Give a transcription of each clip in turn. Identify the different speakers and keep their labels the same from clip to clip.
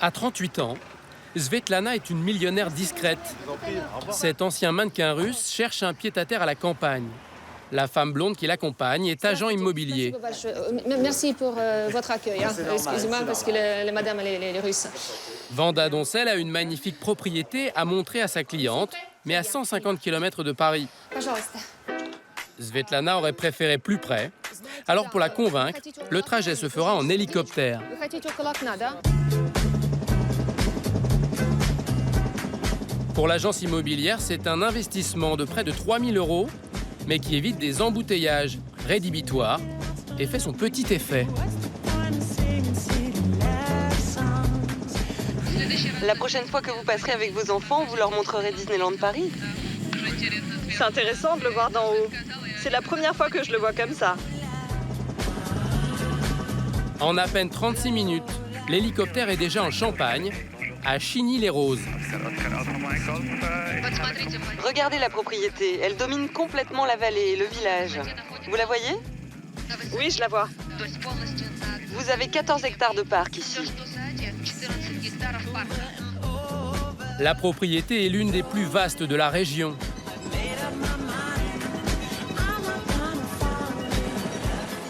Speaker 1: À 38 ans, Svetlana est une millionnaire discrète. Cet ancien mannequin russe cherche un pied-à-terre à la campagne. La femme blonde qui l'accompagne est agent immobilier.
Speaker 2: Merci pour votre accueil. Excusez-moi parce que la madame elle est russe.
Speaker 1: Vanda Doncel a une magnifique propriété à montrer à sa cliente, mais à 150 km de Paris. Svetlana aurait préféré plus près. Alors pour la convaincre, le trajet se fera en hélicoptère. Pour l'agence immobilière, c'est un investissement de près de 3 000 €, mais qui évite des embouteillages, rédhibitoire, et fait son petit effet.
Speaker 3: La prochaine fois que vous passerez avec vos enfants, vous leur montrerez Disneyland Paris.
Speaker 4: C'est intéressant de le voir d'en haut. C'est la première fois que je le vois comme ça.
Speaker 1: En à peine 36 minutes, l'hélicoptère est déjà en Champagne, à Chigny-les-Roses.
Speaker 3: Regardez la propriété, elle domine complètement la vallée et le village. Vous la voyez?
Speaker 4: Oui, je la vois.
Speaker 3: Vous avez 14 hectares de parc ici.
Speaker 1: La propriété est l'une des plus vastes de la région.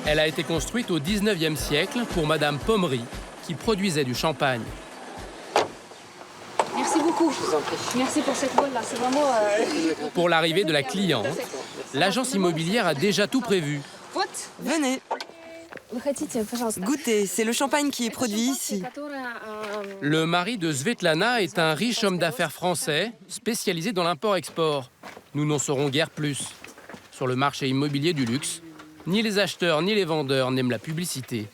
Speaker 1: Elle a été construite au 19e siècle pour Madame Pommery, qui produisait du champagne.
Speaker 2: Merci beaucoup. Merci pour cette vol-là. C'est vraiment...
Speaker 1: Pour l'arrivée de la cliente, l'agence immobilière a déjà tout prévu.
Speaker 3: Venez, goûtez, c'est le champagne qui est produit ici.
Speaker 1: Le mari de Svetlana est un riche homme d'affaires français spécialisé dans l'import-export. Nous n'en saurons guère plus. Sur le marché immobilier du luxe, ni les acheteurs ni les vendeurs n'aiment la publicité.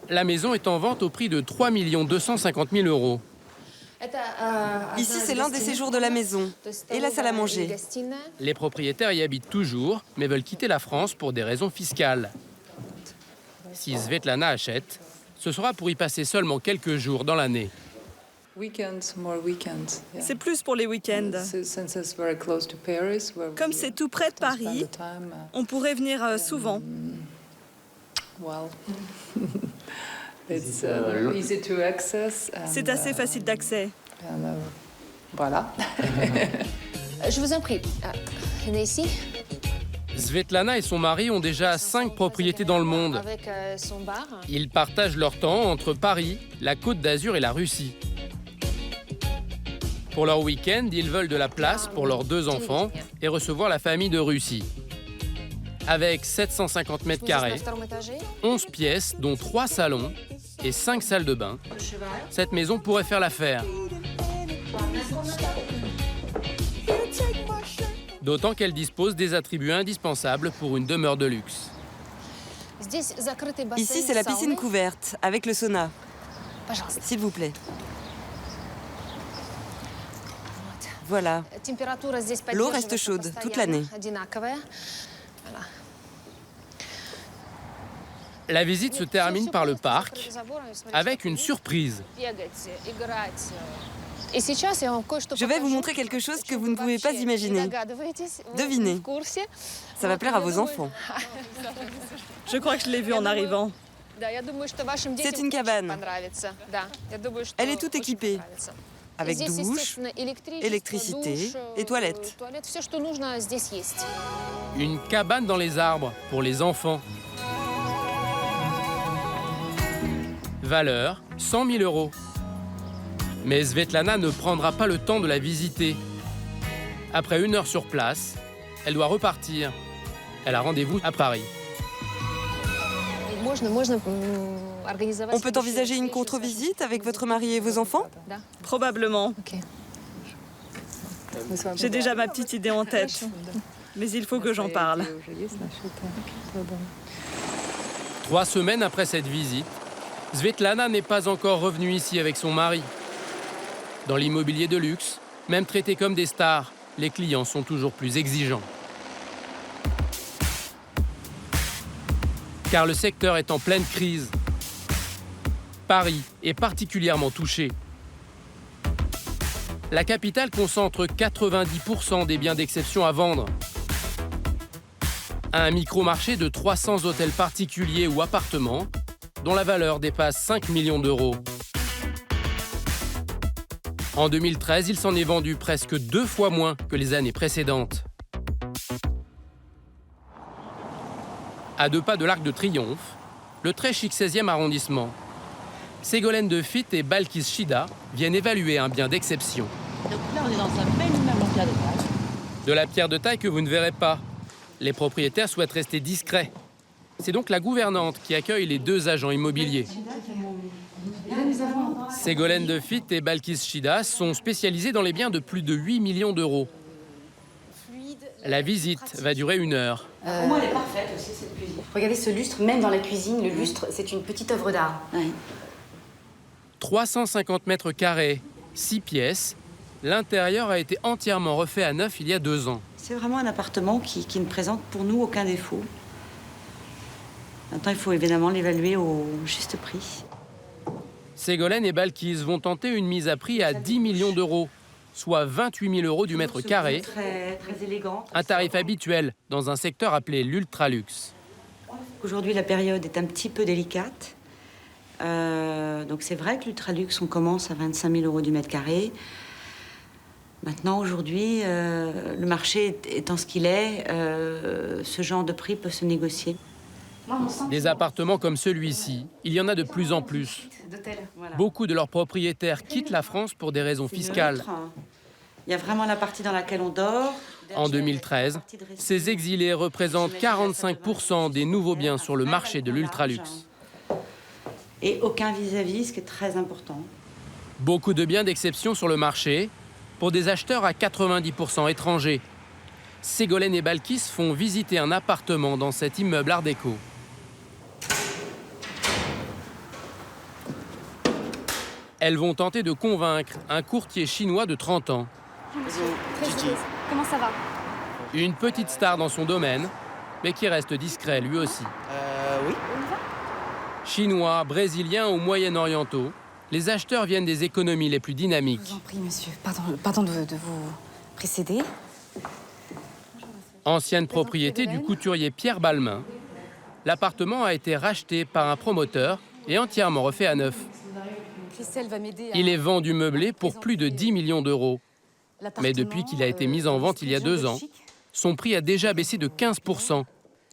Speaker 1: La maison est en vente au prix de 3 250 000 €.
Speaker 3: Ici, c'est l'un des séjours de la maison et la salle à manger.
Speaker 1: Les propriétaires y habitent toujours, mais veulent quitter la France pour des raisons fiscales. Si Svetlana achète, ce sera pour y passer seulement quelques jours dans l'année.
Speaker 4: C'est plus pour les week-ends. Comme c'est tout près de Paris, on pourrait venir souvent. C'est assez facile d'accès.
Speaker 5: Voilà.
Speaker 2: Je vous en prie. Venez ici.
Speaker 1: Svetlana et son mari ont déjà 5 propriétés dans le monde.
Speaker 2: Avec son bar.
Speaker 1: Ils partagent leur temps entre Paris, la Côte d'Azur et la Russie. Pour leur week-end, ils veulent de la place pour leurs 2 enfants et recevoir la famille de Russie. Avec 750 mètres carrés, 11 pièces, dont 3 salons et 5 salles de bain, cette maison pourrait faire l'affaire. D'autant qu'elle dispose des attributs indispensables pour une demeure de luxe.
Speaker 3: Ici, c'est la piscine couverte, avec le sauna. S'il vous plaît. Voilà. L'eau reste chaude toute l'année.
Speaker 1: La visite se termine par le parc avec une surprise.
Speaker 3: Je vais vous montrer quelque chose que vous ne pouvez pas imaginer. Devinez. Ça va plaire à vos enfants.
Speaker 4: Je crois que je l'ai vu en arrivant.
Speaker 3: C'est une cabane. Elle est toute équipée, avec douche, électricité et toilettes.
Speaker 1: Une cabane dans les arbres pour les enfants. Valeur 100 000 €. Mais Svetlana ne prendra pas le temps de la visiter. Après 1 heure sur place, elle doit repartir. Elle a rendez-vous à Paris.
Speaker 3: On peut envisager une contre-visite avec votre mari et vos enfants?
Speaker 4: Probablement. J'ai déjà ma petite idée en tête. Mais il faut que j'en parle.
Speaker 1: 3 semaines après cette visite, Svetlana n'est pas encore revenue ici avec son mari. Dans l'immobilier de luxe, même traités comme des stars, les clients sont toujours plus exigeants. Car le secteur est en pleine crise. Paris est particulièrement touché. La capitale concentre 90% des biens d'exception à vendre. Un micro-marché de 300 hôtels particuliers ou appartements dont la valeur dépasse 5 millions d'euros. En 2013, il s'en est vendu presque 2 fois moins que les années précédentes. À 2 pas de l'Arc de Triomphe, le très chic 16e arrondissement, Ségolène de Fitt et Balkis Chida viennent évaluer un bien d'exception.
Speaker 6: Donc là, on est dans un bel immeuble en pierre de taille.
Speaker 1: De la pierre de taille que vous ne verrez pas. Les propriétaires souhaitent rester discrets. C'est donc la gouvernante qui accueille les 2 agents immobiliers. Ségolène de Fitt et Balkis Chida sont spécialisés dans les biens de plus de 8 millions d'euros. La visite va durer 1 heure.
Speaker 6: Pour moi, elle est parfaite aussi, cette cuisine.
Speaker 7: Regardez ce lustre, même dans la cuisine, le lustre, c'est une petite œuvre d'art.
Speaker 6: Ouais.
Speaker 1: 350 mètres carrés, 6 pièces. L'intérieur a été entièrement refait à neuf il y a 2 ans.
Speaker 6: C'est vraiment un appartement qui ne présente pour nous aucun défaut. Maintenant, il faut évidemment l'évaluer au juste prix.
Speaker 1: Ségolène et Balkis vont tenter une mise à prix à 10 millions d'euros, soit 28 000 euros du mètre carré,
Speaker 6: Très élégant.
Speaker 1: un tarif habituel dans un secteur appelé l'ultraluxe.
Speaker 6: Aujourd'hui, la période est un petit peu délicate. Donc c'est vrai que l'ultraluxe, on commence à 25 000 euros du mètre carré. Maintenant, aujourd'hui, le marché étant ce qu'il est, ce genre de prix peut se négocier.
Speaker 1: Des appartements comme celui-ci, il y en a de plus en plus.
Speaker 6: Voilà.
Speaker 1: Beaucoup de leurs propriétaires quittent la France pour des raisons fiscales.
Speaker 6: Il y a vraiment la partie dans laquelle on dort.
Speaker 1: En 2013, ces exilés représentent 45% des nouveaux biens sur le marché de l'ultraluxe.
Speaker 6: Et aucun vis-à-vis, ce qui est très important.
Speaker 1: Beaucoup de biens d'exception sur le marché, pour des acheteurs à 90% étrangers. Ségolène et Balkis font visiter un appartement dans cet immeuble art déco. Elles vont tenter de convaincre un courtier chinois de 30 ans.
Speaker 2: Très heureuse. Comment ça va?
Speaker 1: Une petite star dans son domaine, mais qui reste discret lui aussi.
Speaker 8: Oui.
Speaker 1: Chinois, brésiliens ou moyen-orientaux, les acheteurs viennent des économies les plus dynamiques.
Speaker 7: Je vous en prie, monsieur. Pardon de vous précéder.
Speaker 1: Ancienne propriété du couturier Pierre Balmain, l'appartement a été racheté par un promoteur et entièrement refait à neuf.
Speaker 7: Christelle va m'aider à...
Speaker 1: Il est vendu meublé pour plus de 10 millions d'euros. Mais depuis qu'il a été mis en vente il y a 2 ans, son prix a déjà baissé de 15%.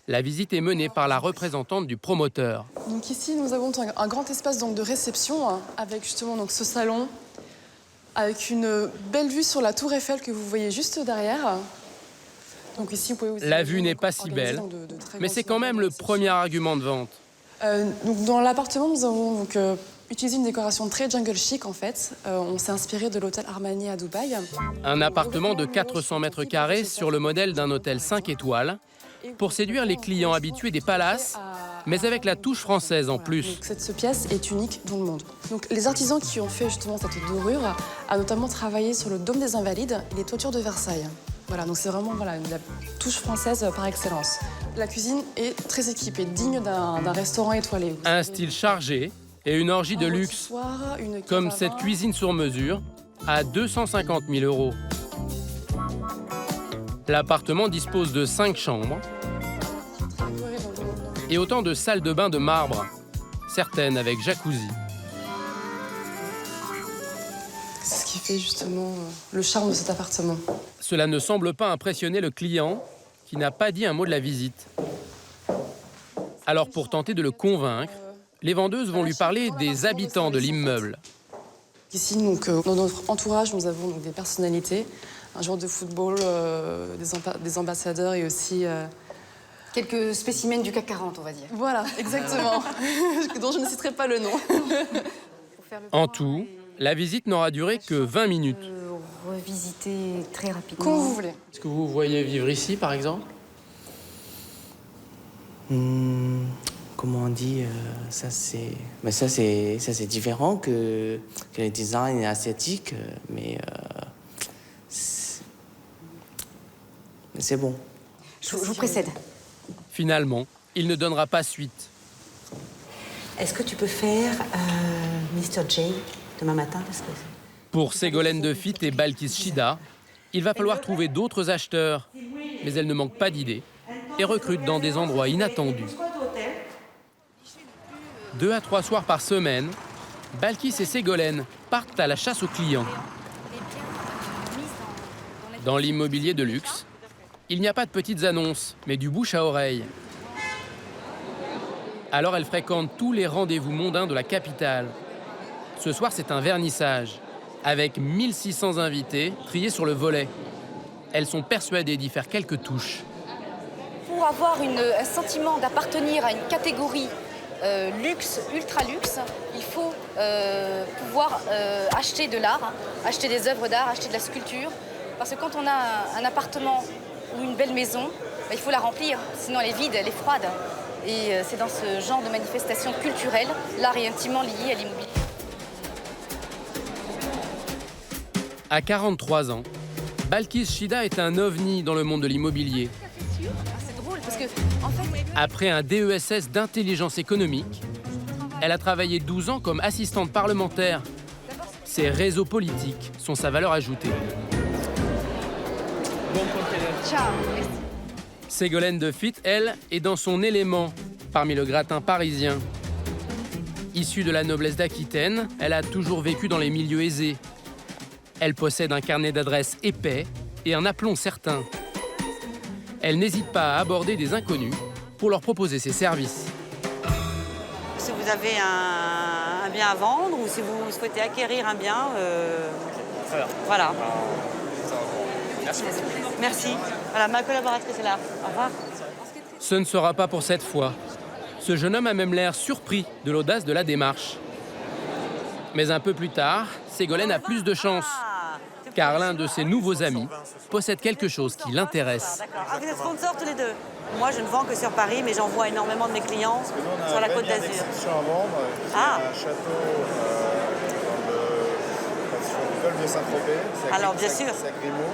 Speaker 1: La visite est menée par la représentante du promoteur.
Speaker 9: Donc ici, nous avons un grand espace donc, de réception avec justement donc, ce salon, avec une belle vue sur la tour Eiffel que vous voyez juste derrière. Donc ici, vous pouvez aussi
Speaker 1: la vue n'est pas si belle, mais c'est quand même le premier argument de vente.
Speaker 9: Donc dans l'appartement, nous avons donc, utilisé une décoration très jungle chic en fait. On s'est inspiré de l'hôtel Armani à Dubaï.
Speaker 1: Un appartement de 400 mètres carrés sur le modèle d'un hôtel 5 étoiles pour séduire les clients habitués des palaces, mais avec la touche française en plus.
Speaker 9: Donc, cette pièce est unique dans le monde. Donc, les artisans qui ont fait justement cette dorure ont notamment travaillé sur le dôme des Invalides et les toitures de Versailles. Voilà, donc c'est vraiment la touche française par excellence. La cuisine est très équipée, digne d'un restaurant étoilé.
Speaker 1: Un style chargé et une orgie de luxe, comme cette cuisine sur mesure, à 250 000 euros. L'appartement dispose de 5 chambres et autant de salles de bain de marbre, certaines avec jacuzzi.
Speaker 9: C'est ce qui fait justement le charme de cet appartement.
Speaker 1: Cela ne semble pas impressionner le client, qui n'a pas dit un mot de la visite. Alors pour tenter de le convaincre, les vendeuses vont lui parler des habitants de l'immeuble.
Speaker 9: Ici, donc, dans notre entourage, nous avons donc, des personnalités, un joueur de football, des ambassadeurs et aussi...
Speaker 7: Quelques spécimens du CAC 40, on va dire.
Speaker 9: Voilà, exactement, dont je ne citerai pas le nom.
Speaker 1: En tout, la visite n'aura duré que 20 minutes.
Speaker 7: Revisiter très rapidement.
Speaker 9: Comme vous voulez.
Speaker 1: Est-ce que vous voyez vivre ici, par exemple?
Speaker 8: Comment on dit ça c'est différent que les designs asiatiques, mais c'est bon.
Speaker 7: Je vous précède.
Speaker 1: Finalement, il ne donnera pas suite.
Speaker 6: Est-ce que tu peux faire Mr. J demain matin parce que...
Speaker 1: Pour Ségolène de Fitt et Balkis Chida, il va falloir trouver d'autres acheteurs. Mais elles ne manquent pas d'idées et recrutent dans des endroits inattendus. 2 à 3 soirs par semaine, Balkis et Ségolène partent à la chasse aux clients. Dans l'immobilier de luxe, il n'y a pas de petites annonces, mais du bouche à oreille. Alors elle fréquente tous les rendez-vous mondains de la capitale. Ce soir, c'est un vernissage, avec 1600 invités triés sur le volet. Elles sont persuadées d'y faire quelques touches.
Speaker 7: Pour avoir un sentiment d'appartenir à une catégorie luxe, ultra luxe, il faut pouvoir acheter de l'art, acheter des œuvres d'art, acheter de la sculpture. Parce que quand on a un appartement ou une belle maison, il faut la remplir, sinon elle est vide, elle est froide. Et c'est dans ce genre de manifestation culturelle, l'art est intimement lié à l'immobilier.
Speaker 1: À 43 ans, Balkis Shida est un ovni dans le monde de l'immobilier.
Speaker 7: C'est drôle parce que, en fait...
Speaker 1: Après un DESS d'intelligence économique, elle a travaillé 12 ans comme assistante parlementaire. Ses réseaux politiques sont sa valeur ajoutée.
Speaker 7: Ciao.
Speaker 1: Ségolène de Fitt, elle, est dans son élément parmi le gratin parisien. Issue de la noblesse d'Aquitaine, elle a toujours vécu dans les milieux aisés. Elle possède un carnet d'adresses épais et un aplomb certain. Elle n'hésite pas à aborder des inconnus pour leur proposer ses services.
Speaker 6: Si vous avez un bien à vendre ou si vous souhaitez acquérir un bien, voilà. Merci. Voilà, ma collaboratrice est là. Au revoir.
Speaker 1: Ce ne sera pas pour cette fois. Ce jeune homme a même l'air surpris de l'audace de la démarche. Mais un peu plus tard, Ségolène a plus de chance, car l'un de ses nouveaux amis possède quelque chose qui l'intéresse.
Speaker 6: Ah, vous êtes sponsors tous les deux? Moi, je ne vends que sur Paris, mais j'envoie énormément de mes clients sur la Côte d'Azur.
Speaker 10: À vendre, un château sur le golfe de Saint-Tropez.
Speaker 6: Alors, bien sûr.
Speaker 10: C'est à Grimaud.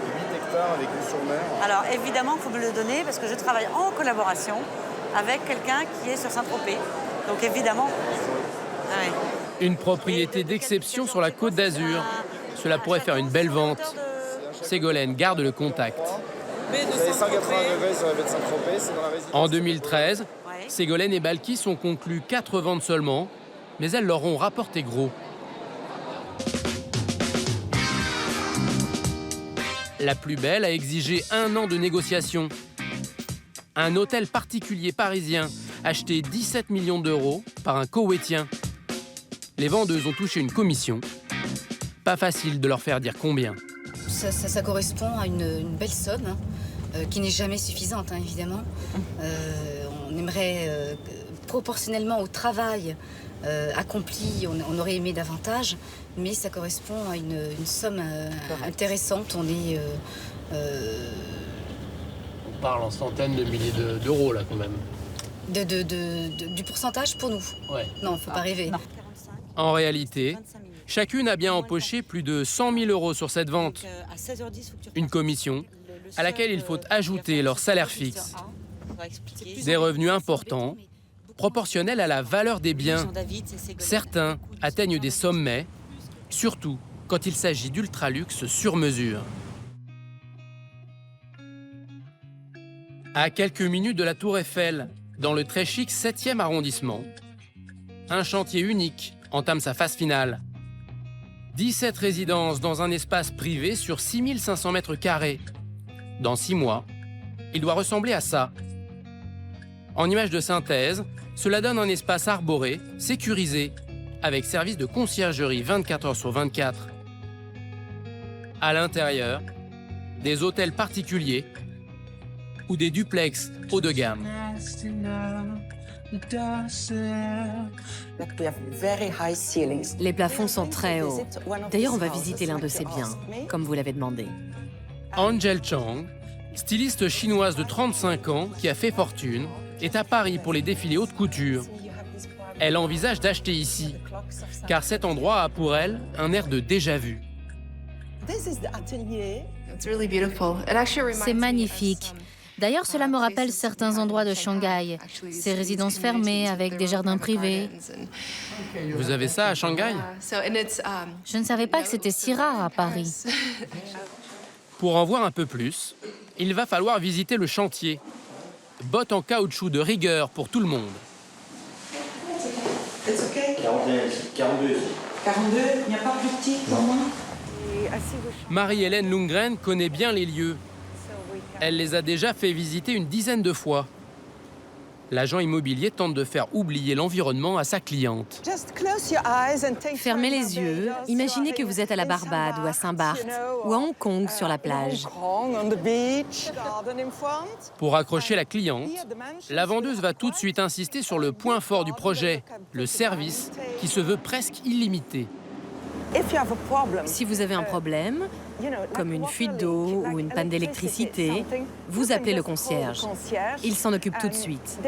Speaker 10: 8 hectares avec vue sur mer.
Speaker 6: Alors évidemment, il faut me le donner parce que je travaille en collaboration avec quelqu'un qui est sur Saint-Tropez. Donc évidemment. Ouais.
Speaker 1: Une propriété d'exception sur la Côte d'Azur. Cela pourrait faire une belle vente. Ségolène garde le contact.
Speaker 10: Vous avez 180 degrés sur la baie de Saint-Tropez, c'est dans la résidence.
Speaker 1: En 2013, Ségolène et Balkis ont conclu 4 ventes seulement, mais elles leur ont rapporté gros. La plus belle a exigé 1 an de négociation. Un hôtel particulier parisien acheté 17 millions d'euros par un Koweïtien. Les vendeuses ont touché une commission. Pas facile de leur faire dire combien.
Speaker 7: Ça correspond à une belle somme, qui n'est jamais suffisante, évidemment. On aimerait, proportionnellement au travail accompli, on aurait aimé davantage, mais ça correspond à une somme intéressante. On
Speaker 1: parle en centaines de milliers d'euros, là, quand même.
Speaker 7: Du pourcentage pour nous?
Speaker 1: Ouais.
Speaker 7: Non, faut pas rêver. Non.
Speaker 1: En réalité, chacune a bien empoché plus de 100 000 euros sur cette vente. Une commission à laquelle il faut ajouter leur salaire fixe. Des revenus importants, proportionnels à la valeur des biens. Certains atteignent des sommets, surtout quand il s'agit d'ultra-luxe sur mesure. À quelques minutes de la Tour Eiffel, dans le très chic 7e arrondissement, un chantier unique entame sa phase finale. 17 résidences dans un espace privé sur 6500 mètres carrés. Dans 6 mois, il doit ressembler à ça. En image de synthèse, cela donne un espace arboré, sécurisé, avec service de conciergerie 24 heures sur 24. À l'intérieur, des hôtels particuliers ou des duplex haut de gamme.
Speaker 11: Les plafonds sont très hauts. D'ailleurs, on va visiter l'un de ces biens, comme vous l'avez demandé.
Speaker 1: Angel Chang, styliste chinoise de 35 ans qui a fait fortune, est à Paris pour les défilés haute couture. Elle envisage d'acheter ici, car cet endroit a pour elle un air de déjà-vu.
Speaker 12: C'est magnifique. D'ailleurs, cela me rappelle certains endroits de Shanghai. Ces résidences fermées avec des jardins privés.
Speaker 1: Vous avez ça à Shanghai?
Speaker 12: Je ne savais pas que c'était si rare à Paris.
Speaker 1: Pour en voir un peu plus, il va falloir visiter le chantier. Bottes en caoutchouc de rigueur pour tout le monde.
Speaker 6: C'est OK?
Speaker 10: 41 ici, 42 ici.
Speaker 6: 42, il n'y a pas plus petit pour moi?
Speaker 1: Marie-Hélène Lundgren connaît bien les lieux. Elle les a déjà fait visiter une dizaine de fois. L'agent immobilier tente de faire oublier l'environnement à sa cliente.
Speaker 11: Fermez les yeux, imaginez que vous êtes à la Barbade ou à Saint-Barth ou à Hong Kong sur la plage.
Speaker 1: Pour accrocher la cliente, la vendeuse va tout de suite insister sur le point fort du projet, le service, qui se veut presque illimité.
Speaker 11: Si vous avez un problème, comme une fuite d'eau ou une panne d'électricité, vous appelez le concierge. Il s'en occupe tout de suite.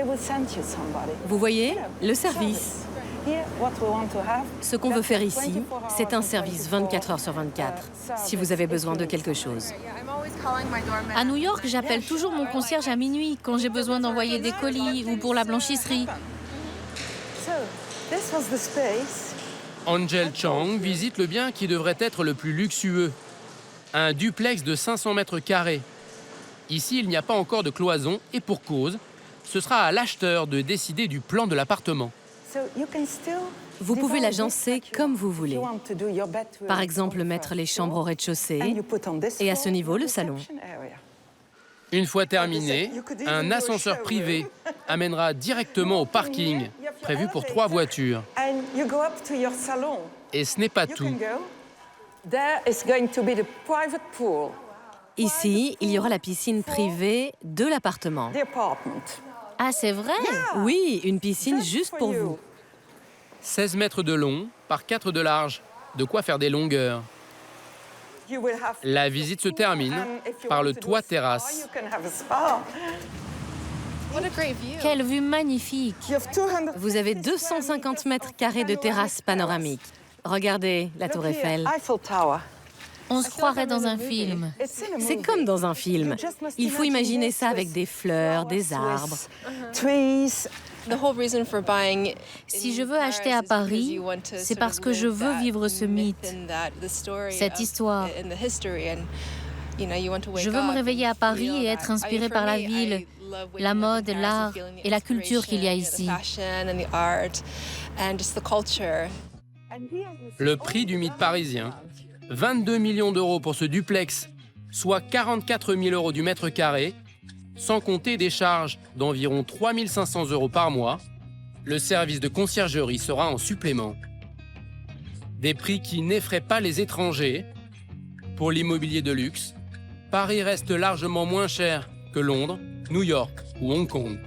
Speaker 11: Vous voyez, le service. Ce qu'on veut faire ici, c'est un service 24 heures sur 24, si vous avez besoin de quelque chose.
Speaker 12: À New York, j'appelle toujours mon concierge à minuit quand j'ai besoin d'envoyer des colis ou pour la blanchisserie.
Speaker 1: Angel Chang visite le bien qui devrait être le plus luxueux. Un duplex de 500 mètres carrés. Ici, il n'y a pas encore de cloison et pour cause, ce sera à l'acheteur de décider du plan de l'appartement.
Speaker 11: Vous pouvez l'agencer comme vous voulez. Par exemple, mettre les chambres au rez-de-chaussée et à ce niveau, le salon.
Speaker 1: Une fois terminé, un ascenseur privé amènera directement au parking, prévu pour 3 voitures. Et ce n'est pas tout.
Speaker 11: Ici, il y aura la piscine privée de l'appartement.
Speaker 12: Ah, c'est vrai?
Speaker 11: Oui, une piscine juste pour vous.
Speaker 1: 16 mètres de long par 4 de large. De quoi faire des longueurs. La visite se termine par le toit terrasse.
Speaker 12: Quelle vue magnifique!
Speaker 11: Vous avez 250 mètres carrés de terrasse panoramique. Regardez la tour Eiffel.
Speaker 12: On se croirait dans un film.
Speaker 11: C'est comme dans un film. Il faut imaginer ça avec des fleurs, des arbres.
Speaker 12: Si je veux acheter à Paris, c'est parce que je veux vivre ce mythe, cette histoire. Je veux me réveiller à Paris et être inspirée par la ville, la mode, l'art et la culture qu'il y a ici.
Speaker 1: Le prix du mythe parisien, 22 millions d'euros pour ce duplex, soit 44 000 euros du mètre carré, sans compter des charges d'environ 3 500 euros par mois. Le service de conciergerie sera en supplément. Des prix qui n'effraient pas les étrangers. Pour l'immobilier de luxe, Paris reste largement moins cher que Londres, New York ou Hong Kong.